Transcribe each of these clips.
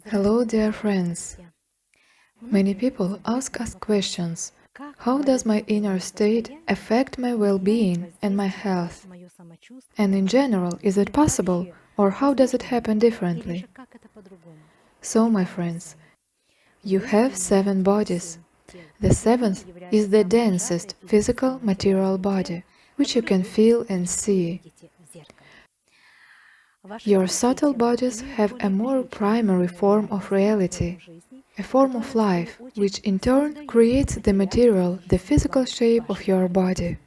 Hello, dear friends. Many people ask us questions. How does my inner state affect my well-being and my health? And in general, is it possible, or how does it happen differently? So, my friends, you have 7 bodies. The seventh is the densest physical material body, which you can feel and see. Your subtle bodies have a more primary form of reality, a form of life, which in turn creates the material, the physical shape of your body.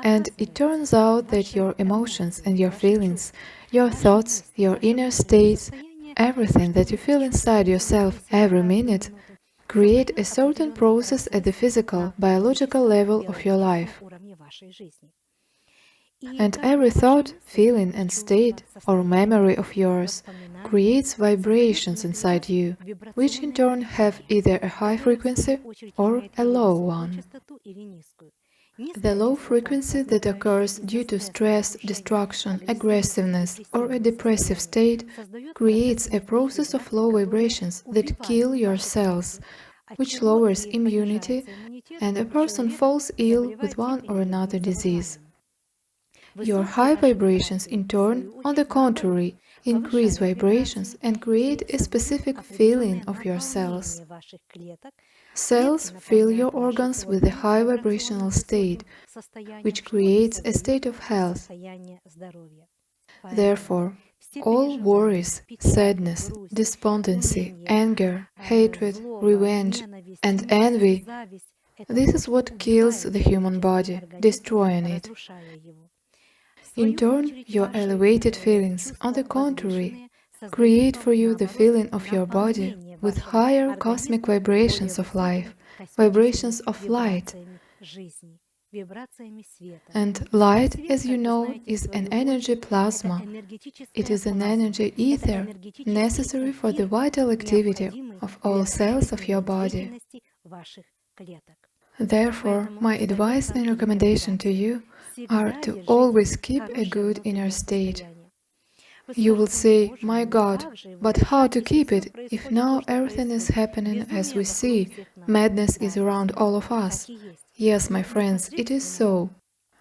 And it turns out that your emotions and your feelings, your thoughts, your inner states, everything that you feel inside yourself every minute, create a certain process at the physical, biological level of your life. And every thought, feeling and state or memory of yours creates vibrations inside you, which in turn have either a high frequency or a low one. The low frequency that occurs due to stress, destruction, aggressiveness, or a depressive state creates a process of low vibrations that kill your cells, which lowers immunity, and a person falls ill with one or another disease. Your high vibrations, in turn, on the contrary, increase vibrations and create a specific feeling of your cells. Cells fill your organs with a high vibrational state, which creates a state of health. Therefore, all worries, sadness, despondency, anger, hatred, revenge, and envy, this is what kills the human body, destroying it. In turn, your elevated feelings, on the contrary, create for you the feeling of your body with higher cosmic vibrations of life, vibrations of light. And light, as you know, is an energy plasma. It is an energy ether necessary for the vital activity of all cells of your body. Therefore, my advice and recommendation to you are to always keep a good inner state. You will say, my God, but how to keep it if now everything is happening as we see, madness is around all of us? Yes, my friends, it is so.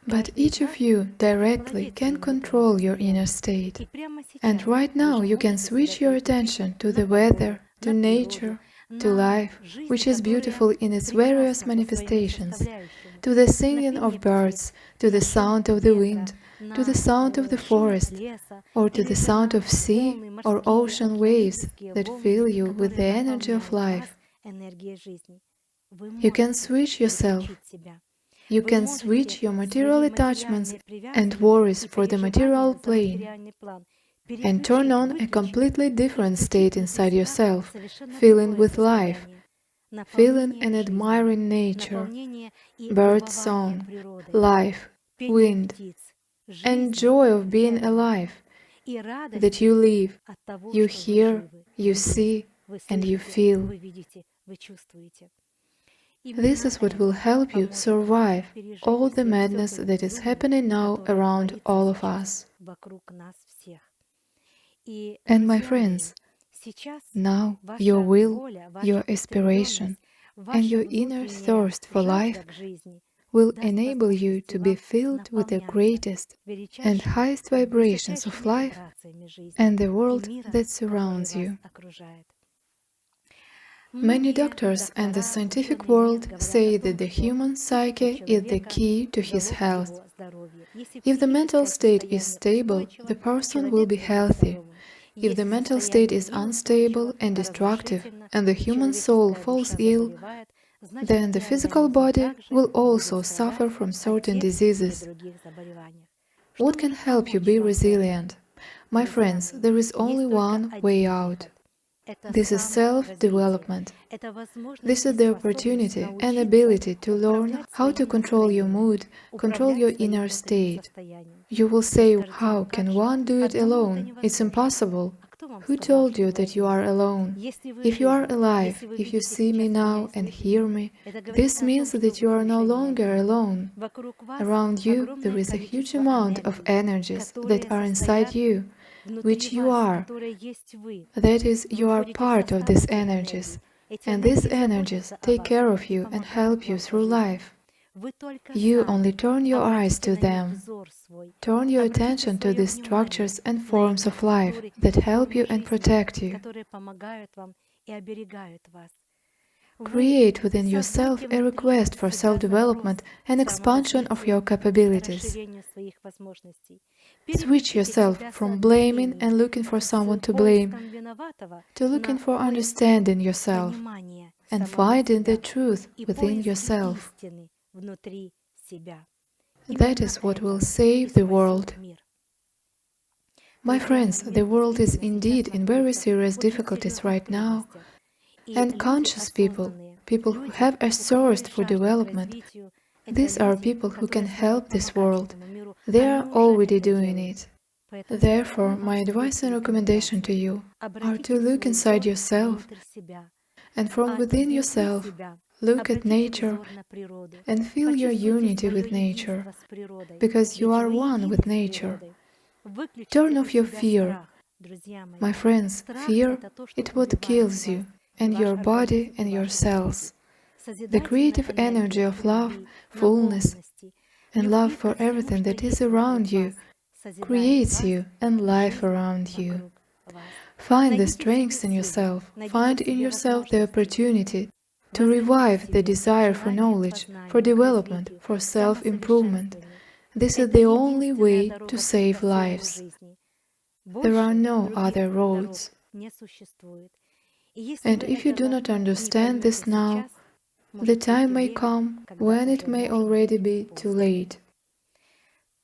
But each of you directly can control your inner state. And right now you can switch your attention to the weather, to nature, to life, which is beautiful in its various manifestations, to the singing of birds, to the sound of the wind, to the sound of the forest, or to the sound of sea or ocean waves that fill you with the energy of life. You can switch yourself. You can switch your material attachments and worries for the material plane and turn on a completely different state inside yourself, filling with life, feeling and admiring nature, bird song, life, wind, and joy of being alive, that you live, you hear, you see, and you feel. This is what will help you survive all the madness that is happening now around all of us. And my friends, now your will, your aspiration, and your inner thirst for life will enable you to be filled with the greatest and highest vibrations of life and the world that surrounds you. Many doctors and the scientific world say that the human psyche is the key to his health. If the mental state is stable, the person will be healthy. If the mental state is unstable and destructive, and the human soul falls ill, then the physical body will also suffer from certain diseases. What can help you be resilient? My friends, there is only one way out. This is self-development. This is the opportunity and ability to learn how to control your mood, control your inner state. You will say, how can one do it alone? It's impossible. Who told you that you are alone? If you are alive, if you see me now and hear me, this means that you are no longer alone. Around you, there is a huge amount of energies that are inside you, which you are. That is, you are part of these energies, and these energies take care of you and help you through life. You only turn your eyes to them. Turn your attention to these structures and forms of life that help you and protect you. Create within yourself a request for self-development and expansion of your capabilities. Switch yourself from blaming and looking for someone to blame to looking for understanding yourself and finding the truth within yourself. That is what will save the world. My friends, the world is indeed in very serious difficulties right now, and conscious people, people who have a thirst for development, these are people who can help this world. They are already doing it. Therefore, my advice and recommendation to you are to look inside yourself, and from within yourself, look at nature and feel your unity with nature, because you are one with nature. Turn off your fear. My friends, fear is what kills you, and your body and your cells. The creative energy of love, fullness, and love for everything that is around you creates you and life around you. Find the strength in yourself, find in yourself the opportunity to revive the desire for knowledge, for development, for self-improvement. This is the only way to save lives. There are no other roads. And if you do not understand this now, the time may come when it may already be too late.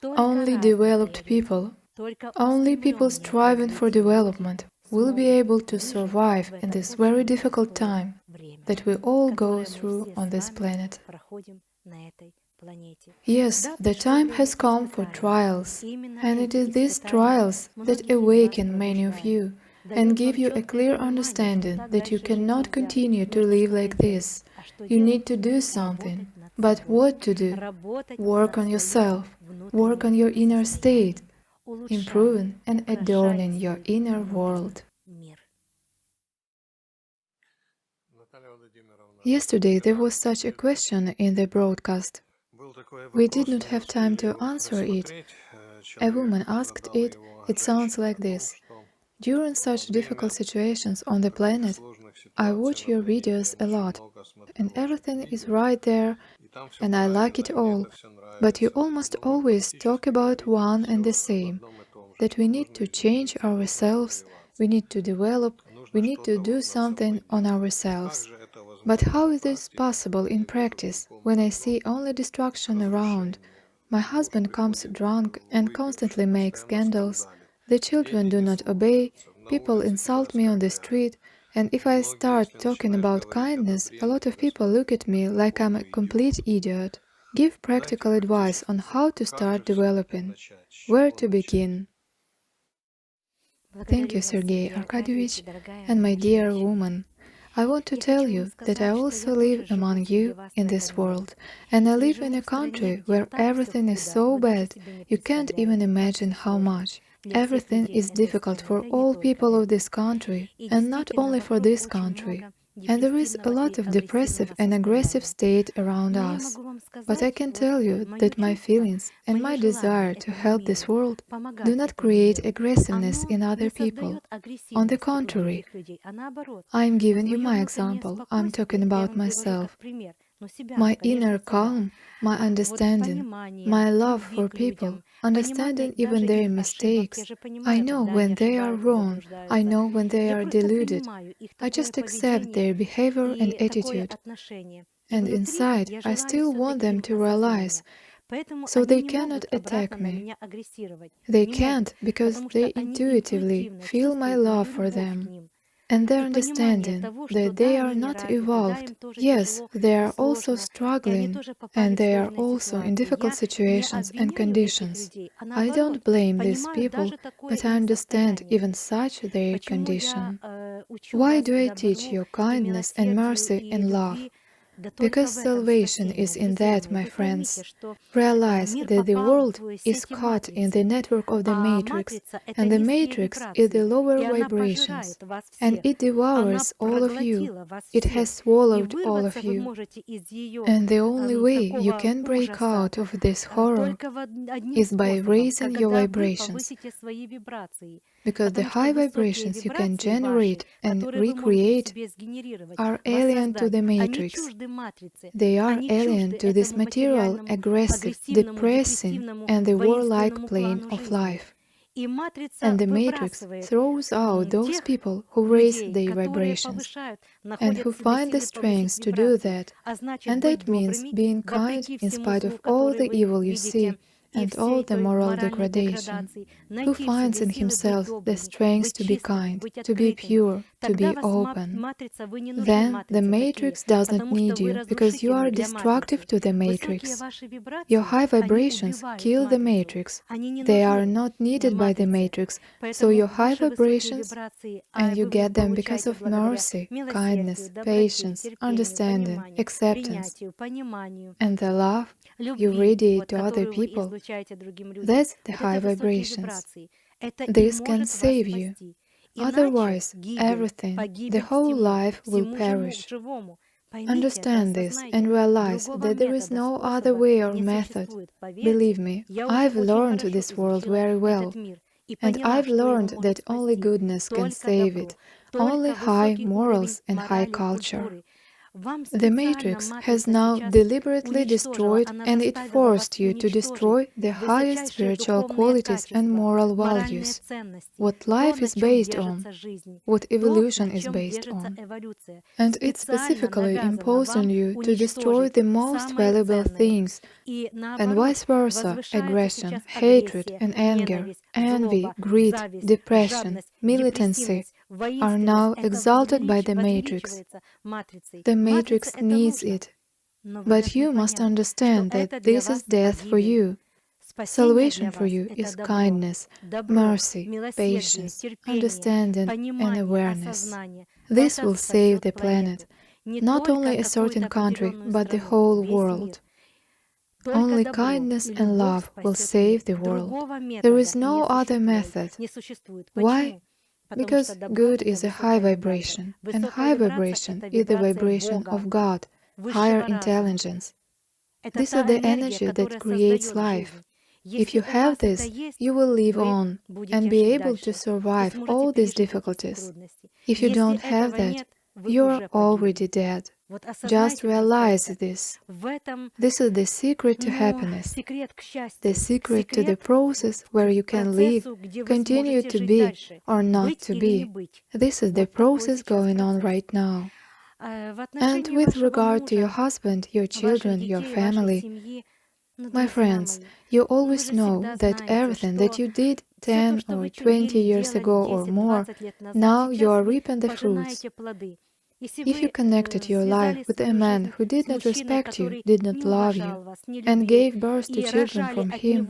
Only developed people, only people striving for development will be able to survive in this very difficult time that we all go through on this planet. Yes, the time has come for trials, and it is these trials that awaken many of you and give you a clear understanding that you cannot continue to live like this. You need to do something. But what to do? Work on yourself, work on your inner state, improving and adorning your inner world. Yesterday there was such a question in the broadcast. We did not have time to answer it. A woman asked it. It sounds like this. During such difficult situations on the planet, I watch your videos a lot, and everything is right there, and I like it all. But you almost always talk about one and the same, that we need to change ourselves, we need to develop, we need to do something on ourselves. But how is this possible in practice, when I see only destruction around? My husband comes drunk and constantly makes scandals, the children do not obey, people insult me on the street, and if I start talking about kindness, a lot of people look at me like I'm a complete idiot. Give practical advice on how to start developing, where to begin. Thank you, Sergei Arkadyevich, and my dear woman. I want to tell you that I also live among you in this world, and I live in a country where everything is so bad, you can't even imagine how much. Everything is difficult for all people of this country, and not only for this country. And there is a lot of depressive and aggressive state around us. But I can tell you that my feelings and my desire to help this world do not create aggressiveness in other people. On the contrary, I am giving you my example, I am talking about myself. My inner calm, my understanding, my love for people, understanding even their mistakes. I know when they are wrong, I know when they are deluded. I just accept their behavior and attitude. And inside, I still want them to realize, so they cannot attack me. They can't because they intuitively feel my love for them. And their understanding that they are not evolved. Yes, they are also struggling, and they are also in difficult situations and conditions. I don't blame these people, but I understand even such their condition. Why do I teach you kindness and mercy and love? Because salvation is in that, my friends. Realize that the world is caught in the network of the matrix, and the matrix is the lower vibrations, and it devours all of you. It has swallowed all of you. And the only way you can break out of this horror is by raising your vibrations. Because the high vibrations you can generate and recreate are alien to the matrix. They are alien to this material, aggressive, depressing, and the warlike plane of life. And the matrix throws out those people who raise their vibrations and who find the strength to do that. And that means being kind in spite of all the evil you see and all the moral degradation. Who finds in himself the strength to be kind, to be pure, to be open. Then the matrix doesn't need you, because you are destructive to the matrix. Your high vibrations kill the matrix. They are not needed by the matrix, so your high vibrations, and you get them because of mercy, kindness, patience, understanding, acceptance, and the love you radiate to other people. That's the high vibrations. This can save you. Otherwise, everything, the whole life will perish. Understand this and realize that there is no other way or method. Believe me, I've learned this world very well. And I've learned that only goodness can save it, only high morals and high culture. The matrix has now deliberately destroyed, and it forced you to destroy the highest spiritual qualities and moral values. What life is based on, what evolution is based on. And it specifically imposed on you to destroy the most valuable things, and vice versa, aggression, hatred and anger, envy, greed, depression, militancy, are now exalted by the matrix. The matrix needs it. But you must understand that this is death for you. Salvation for you is kindness, mercy, patience, understanding, and awareness. This will save the planet, not only a certain country, but the whole world. Only kindness and love will save the world. There is no other method. Why? Because good is a high vibration, and high vibration is the vibration of God, higher intelligence. This is the energy that creates life. If you have this, you will live on and be able to survive all these difficulties. If you don't have that, you're already dead. Just realize this. This is the secret to happiness, the secret to the process where you can live, continue to be or not to be. This is the process going on right now. And with regard to your husband, your children, your family, my friends, you always know that everything that you did 10 or 20 years ago or more, now you are reaping the fruits. If you connected your life with a man who did not respect you, did not love you, and gave birth to children from him,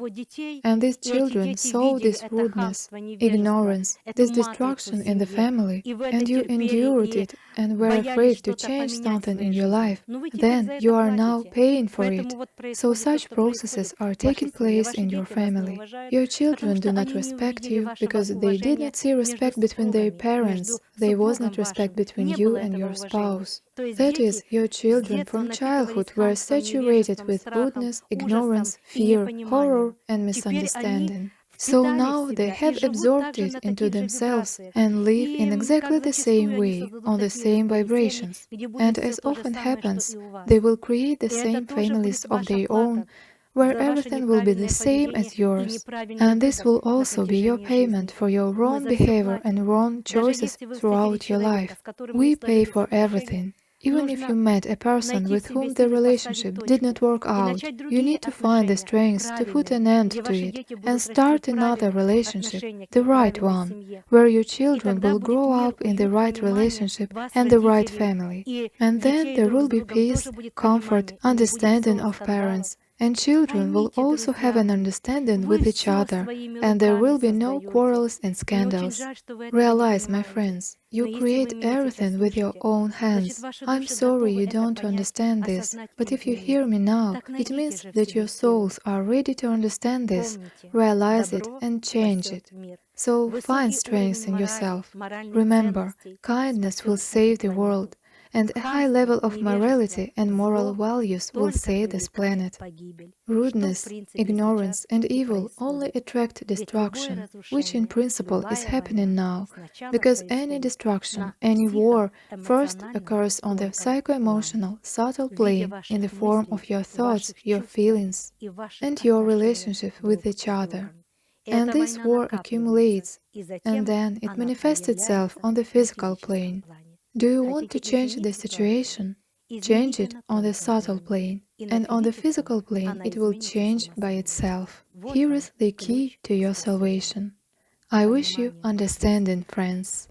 and these children saw this rudeness, ignorance, this destruction in the family, and you endured it and were afraid to change something in your life, then you are now paying for it. So such processes are taking place in your family. Your children do not respect you because they did not see respect between their parents, there was not respect between you and your spouse. That is, your children from childhood were saturated with rudeness, ignorance, fear, horror, and misunderstanding. So now they have absorbed it into themselves and live in exactly the same way, on the same vibrations. And as often happens, they will create the same families of their own, where everything will be the same as yours. And this will also be your payment for your wrong behavior and wrong choices throughout your life. We pay for everything. Even if you met a person with whom the relationship did not work out, you need to find the strength to put an end to it and start another relationship, the right one, where your children will grow up in the right relationship and the right family. And then there will be peace, comfort, understanding of parents, And children will also have an understanding with each other, and there will be no quarrels and scandals. Realize, my friends, you create everything with your own hands. I'm sorry you don't understand this, but if you hear me now, it means that your souls are ready to understand this, realize it, and change it. So find strength in yourself. Remember, kindness will save the world, and a high level of morality and moral values will save this planet. Rudeness, ignorance, and evil only attract destruction, which in principle is happening now, because any destruction, any war, first occurs on the psycho-emotional, subtle plane in the form of your thoughts, your feelings, and your relationship with each other. And this war accumulates, and then it manifests itself on the physical plane. Do you want to change the situation? Change it on the subtle plane, and on the physical plane it will change by itself. Here is the key to your salvation. I wish you understanding, friends.